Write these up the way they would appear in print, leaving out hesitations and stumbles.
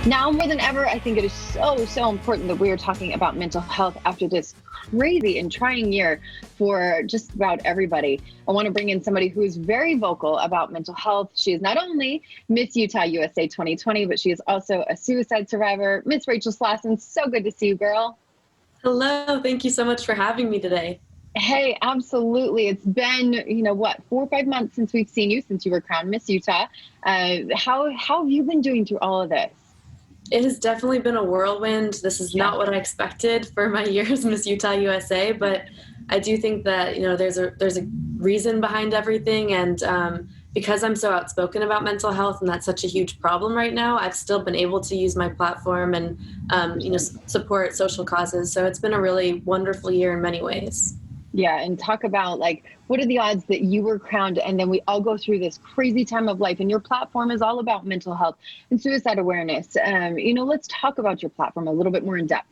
Now more than ever, I think it is so important that we are talking about mental health after this crazy and trying year for just about everybody. I want to bring in somebody who is very vocal about mental health. She is not only Miss Utah USA 2020, but she is also a suicide survivor. Miss Rachel Slawson, so good to see you, girl. Hello, thank you so much for having me today. Hey, absolutely. It's been, 4 or 5 months since we've seen you, since you were crowned Miss Utah. How have you been doing through all of this? It has definitely been a whirlwind. This is not what I expected for my year as Miss Utah USA, but I do think that there's a reason behind everything, and because I'm so outspoken about mental health and that's such a huge problem right now, I've still been able to use my platform and support social causes. So it's been a really wonderful year in many ways. Yeah, and talk about what are the odds that you were crowned and then we all go through this crazy time of life, and your platform is all about mental health and suicide awareness. Let's talk about your platform a little bit more in depth.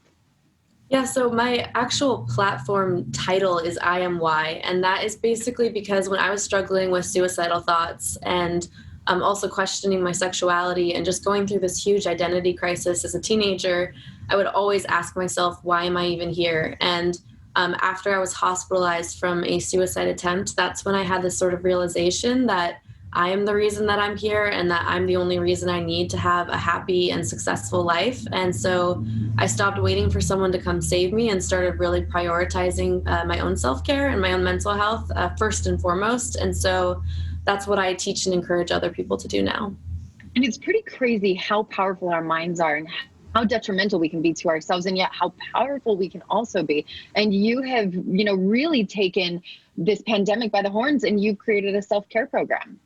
Yeah, so my actual platform title is I Am Why, and that is basically because when I was struggling with suicidal thoughts and also questioning my sexuality and just going through this huge identity crisis as a teenager, I would always ask myself, why am I even here? And after I was hospitalized from a suicide attempt, that's when I had this sort of realization that I am the reason that I'm here and that I'm the only reason I need to have a happy and successful life. And so I stopped waiting for someone to come save me and started really prioritizing my own self-care and my own mental health first and foremost. And so that's what I teach and encourage other people to do now. And it's pretty crazy how powerful our minds are and how detrimental we can be to ourselves, and yet how powerful we can also be. And you have, really taken this pandemic by the horns, and you've created a self-care program.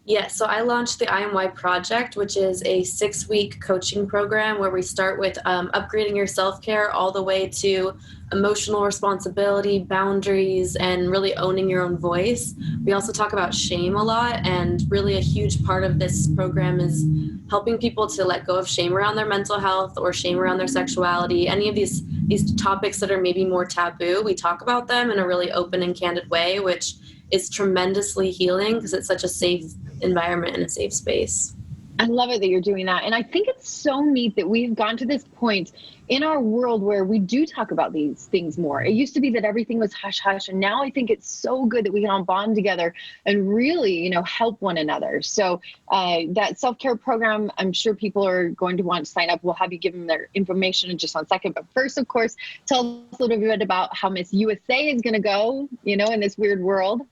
Yes, so I launched the IMY Project, which is a 6-week coaching program where we start with upgrading your self-care all the way to emotional responsibility, boundaries, and really owning your own voice. We also talk about shame a lot, and really a huge part of this program is helping people to let go of shame around their mental health or shame around their sexuality. Any of these topics that are maybe more taboo, we talk about them in a really open and candid way, which is tremendously healing because it's such a safe environment and a safe space. I love it that you're doing that. And I think it's so neat that we've gone to this point in our world where we do talk about these things more. It used to be that everything was hush hush. And now I think it's so good that we can all bond together and really, help one another. So that self-care program, I'm sure people are going to want to sign up. We'll have you give them their information in just 1 second. But first, of course, tell us a little bit about how Miss USA is going to go, in this weird world.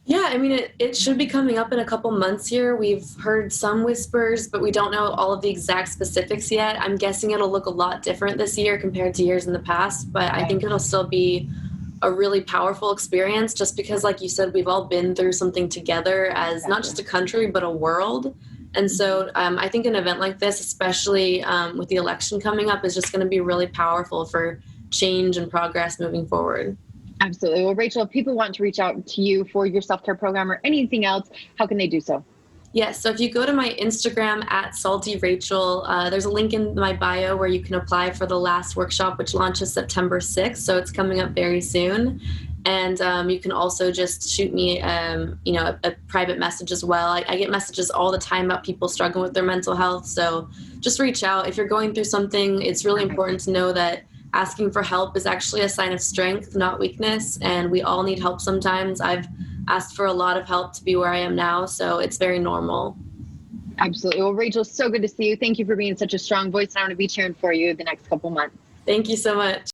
Yeah, I mean, it should be coming up in a couple months here. We've heard some whispers, but we don't know all of the exact specifics yet. I'm guessing it'll look a lot different this year compared to years in the past, but I think it'll still be a really powerful experience just because, like you said, we've all been through something together as not just a country, but a world. And so I think an event like this, especially with the election coming up, is just going to be really powerful for change and progress moving forward. Absolutely. Well, Rachel, if people want to reach out to you for your self-care program or anything else, how can they do so? Yes, so if you go to my Instagram at @saltyrachel, there's a link in my bio where you can apply for the last workshop, which launches September 6th. So it's coming up very soon. And you can also just shoot me, a private message as well. I get messages all the time about people struggling with their mental health. So just reach out. If you're going through something, it's really important to know that asking for help is actually a sign of strength, not weakness. And we all need help sometimes. I've asked for a lot of help to be where I am now, so it's very normal. Absolutely. Well, Rachel, so good to see you. Thank you for being such a strong voice. And I want to be cheering for you the next couple months. Thank you so much.